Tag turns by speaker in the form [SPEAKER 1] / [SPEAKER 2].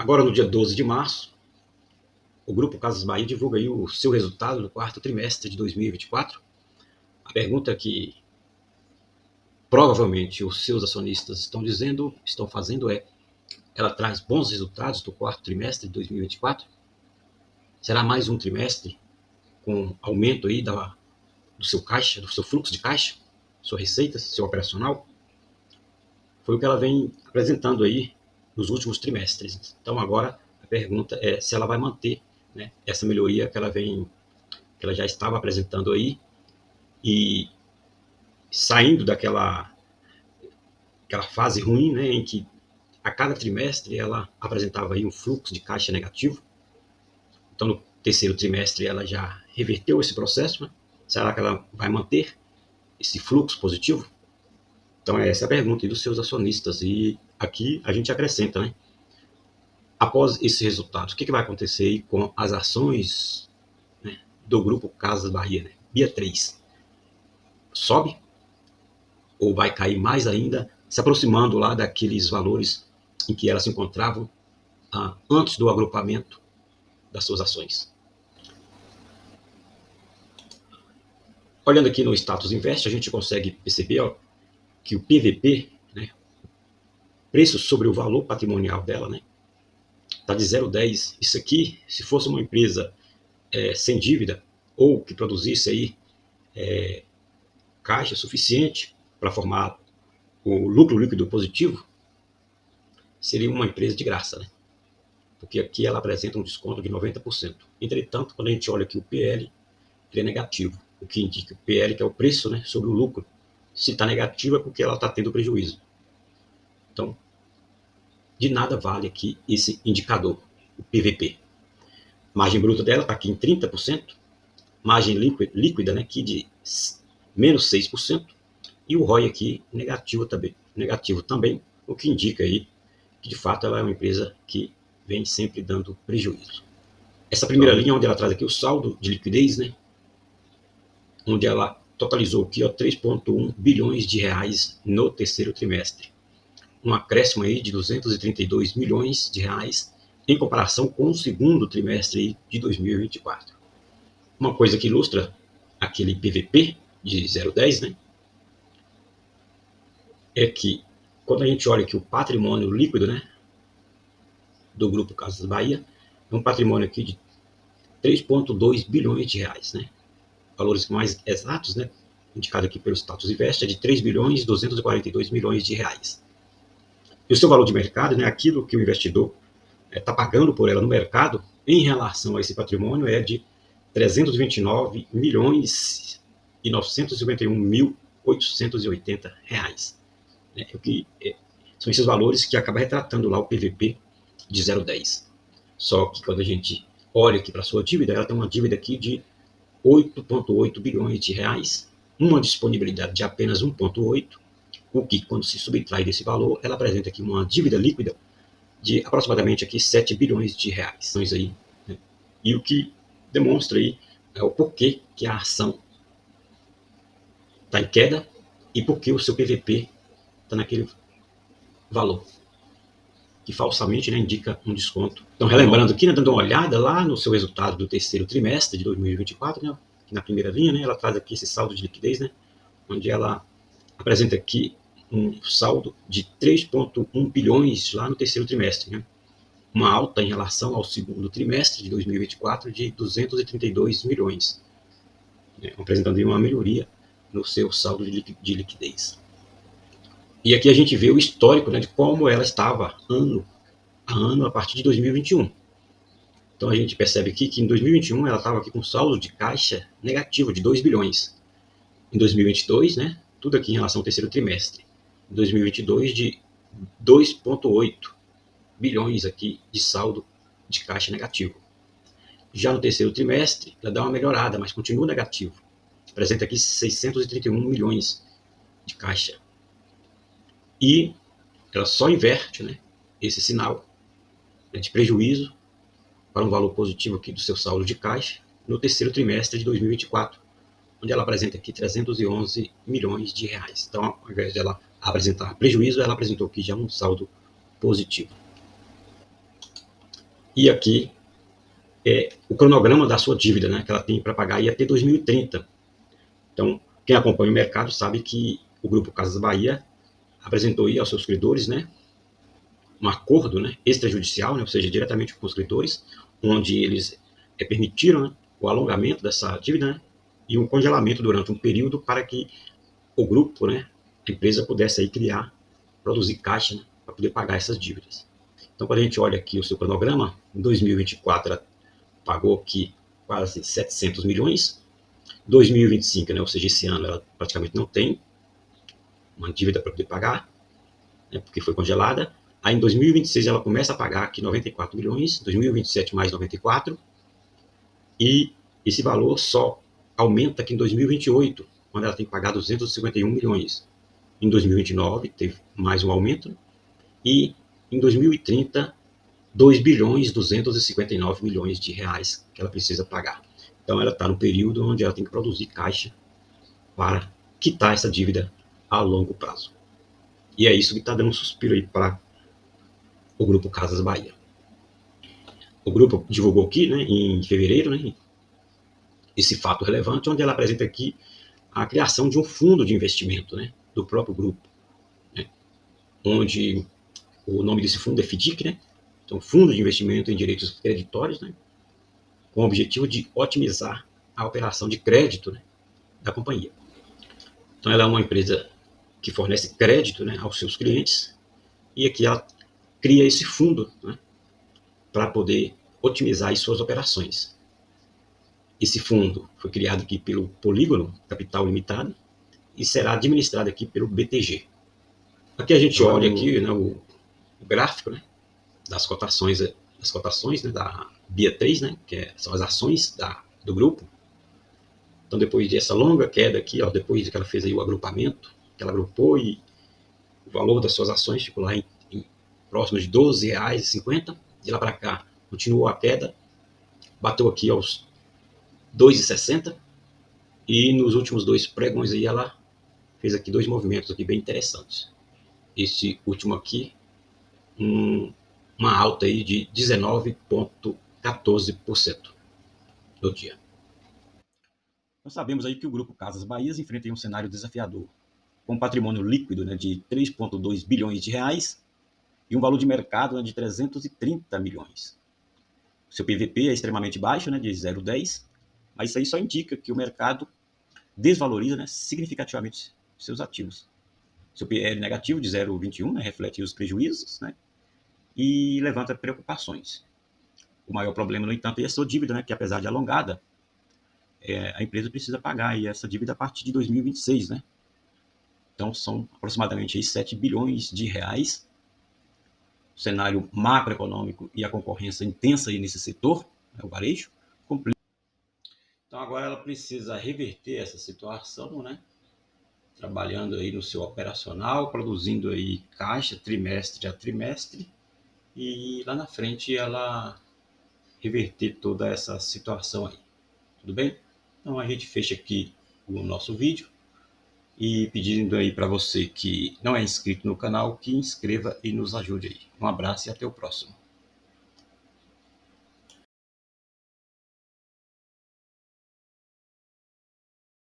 [SPEAKER 1] Agora, no dia 12 de março, o Grupo Casas Bahia divulga aí o seu resultado do quarto trimestre de 2024. A pergunta que provavelmente os seus acionistas estão fazendo é: ela traz bons resultados do quarto trimestre de 2024? Será mais um trimestre com aumento aí do seu caixa, do seu fluxo de caixa, sua receita, seu operacional? Foi o que ela vem apresentando aí nos últimos trimestres. Então agora a pergunta é se ela vai manter, né, essa melhoria que ela já estava apresentando aí, e saindo daquela fase ruim, né, em que a cada trimestre ela apresentava aí um fluxo de caixa negativo. Então no terceiro trimestre ela já reverteu esse processo, né? Será que ela vai manter esse fluxo positivo? Então essa é a pergunta aí dos seus acionistas. E aqui a gente acrescenta, né? Após esse resultado, o que vai acontecer aí com as ações, né, do Grupo Casas Bahia, né? BIA3? Sobe ou vai cair mais ainda, se aproximando lá daqueles valores em que elas se encontravam antes do agrupamento das suas ações? Olhando aqui no Status Invest, a gente consegue perceber, ó, que o PVP, né, preço sobre o valor patrimonial dela, né, está de 0,10. Isso aqui, se fosse uma empresa sem dívida, ou que produzisse aí caixa suficiente para formar o lucro líquido positivo, seria uma empresa de graça, né? Porque aqui ela apresenta um desconto de 90%. Entretanto, quando a gente olha aqui o PL, ele é negativo, o que indica o PL, que é o preço, né, sobre o lucro. Se está negativo é porque ela está tendo prejuízo. Então, de nada vale aqui esse indicador, o PVP. Margem bruta dela está aqui em 30%, margem líquida, né, aqui de menos 6%, e o ROI aqui negativo também, o que indica aí que de fato ela é uma empresa que vem sempre dando prejuízo. Essa primeira linha, onde ela traz aqui o saldo de liquidez, né, onde ela totalizou aqui 3,1 bilhões de reais no terceiro trimestre, um acréscimo aí de 232 milhões de reais em comparação com o segundo trimestre de 2024. Uma coisa que ilustra aquele PVP de 0,10, né, é que quando a gente olha aqui o patrimônio líquido, né, do Grupo Casas Bahia, é um patrimônio aqui de 3,2 bilhões de reais, né? Valores mais exatos, né, indicado aqui pelo Status Invest, é de 3 bilhões 242 milhões de reais. E o seu valor de mercado, né, aquilo que o investidor está pagando por ela no mercado em relação a esse patrimônio, é de 329 milhões e 951 mil 880 reais. São esses valores que acaba retratando lá o PVP de 0,10. Só que quando a gente olha aqui para a sua dívida, ela tem uma dívida aqui de 8,8 bilhões de reais, uma disponibilidade de apenas 1,8, o que, quando se subtrai desse valor, ela apresenta aqui uma dívida líquida de aproximadamente aqui 7 bilhões de reais. Aí, né? E o que demonstra aí é o porquê que a ação está em queda e porquê o seu PVP está naquele valor, que falsamente, né, indica um desconto. Então, relembrando aqui, né, dando uma olhada lá no seu resultado do terceiro trimestre de 2024, né, na primeira linha, né, ela traz aqui esse saldo de liquidez, né, onde ela apresenta aqui um saldo de 3,1 bilhões lá no terceiro trimestre, né, uma alta em relação ao segundo trimestre de 2024 de 232 milhões, né, apresentando aí uma melhoria no seu saldo de liquidez. E aqui a gente vê o histórico, né, de como ela estava ano a ano a partir de 2021. Então a gente percebe aqui que em 2021 ela estava aqui com saldo de caixa negativo de 2 bilhões. Em 2022, né, tudo aqui em relação ao terceiro trimestre. Em 2022 de 2,8 bilhões aqui de saldo de caixa negativo. Já no terceiro trimestre, ela dá uma melhorada, mas continua negativo. Apresenta aqui 631 milhões de caixa. E ela só inverte, né, esse sinal, né, de prejuízo para um valor positivo aqui do seu saldo de caixa no terceiro trimestre de 2024, onde ela apresenta aqui 311 milhões de reais. Então, ao invés de ela apresentar prejuízo, ela apresentou aqui já um saldo positivo. E aqui é o cronograma da sua dívida, né, que ela tem para pagar aí até 2030. Então, quem acompanha o mercado sabe que o Grupo Casas Bahia apresentou aí aos seus credores, né, um acordo, né, extrajudicial, né, ou seja, diretamente com os credores, onde eles permitiram, né, o alongamento dessa dívida, né, e um congelamento durante um período para que o grupo, né, a empresa pudesse aí criar, produzir caixa, né, para poder pagar essas dívidas. Então, quando a gente olha aqui o seu cronograma, em 2024 ela pagou aqui quase 700 milhões, 2025, né, ou seja, esse ano ela praticamente não tem uma dívida para poder pagar, né, porque foi congelada. Aí em 2026 ela começa a pagar aqui 94 milhões, 2027 mais 94, e esse valor só aumenta aqui em 2028, quando ela tem que pagar 251 milhões. Em 2029 teve mais um aumento, e em 2030, 2 bilhões 259 milhões de reais que ela precisa pagar. Então ela está no período onde ela tem que produzir caixa para quitar essa dívida a longo prazo. E é isso que está dando um suspiro aí para o Grupo Casas Bahia. O grupo divulgou aqui, né, em fevereiro, né, esse fato relevante, onde ela apresenta aqui a criação de um fundo de investimento, né, do próprio grupo, né, onde o nome desse fundo é FDIC, né, então Fundo de Investimento em Direitos Creditórios, né, com o objetivo de otimizar a operação de crédito, né, da companhia. Então ela é uma empresa que fornece crédito, né, aos seus clientes, e aqui ela cria esse fundo, né, para poder otimizar as suas operações. Esse fundo foi criado aqui pelo Polígono Capital Limitado e será administrado aqui pelo BTG. Aqui a gente olha aqui, né, o gráfico, né, das cotações, né, da BIA3, né, são as ações do grupo. Então depois dessa longa queda aqui, ó, depois que ela fez aí o agrupamento, que ela agrupou, e o valor das suas ações ficou lá em próximo de R$12,50, de lá para cá continuou a queda, bateu aqui aos 2,60, e nos últimos dois pregões aí ela fez aqui dois movimentos aqui bem interessantes. Esse último aqui, uma alta aí de 19,14% no dia. Nós sabemos aí que o Grupo Casas Bahia enfrenta um cenário desafiador, com um patrimônio líquido, né, de 3,2 bilhões de reais e um valor de mercado, né, de 330 milhões. Seu PVP é extremamente baixo, né, de 0,10, mas isso aí só indica que o mercado desvaloriza, né, significativamente seus ativos. Seu PL negativo de 0,21, né, reflete os prejuízos, né, e levanta preocupações. O maior problema, no entanto, é a sua dívida, né, que apesar de alongada, a empresa precisa pagar aí essa dívida a partir de 2026, né? Então são aproximadamente aí 7 bilhões de reais. O cenário macroeconômico e a concorrência intensa aí nesse setor, né, o varejo, complica. Então agora ela precisa reverter essa situação, né? Trabalhando aí no seu operacional, produzindo aí caixa trimestre a trimestre, e lá na frente ela reverter toda essa situação aí. Tudo bem? Então a gente fecha aqui o nosso vídeo e pedindo aí para você que não é inscrito no canal, que inscreva e nos ajude aí. Um abraço e até o próximo.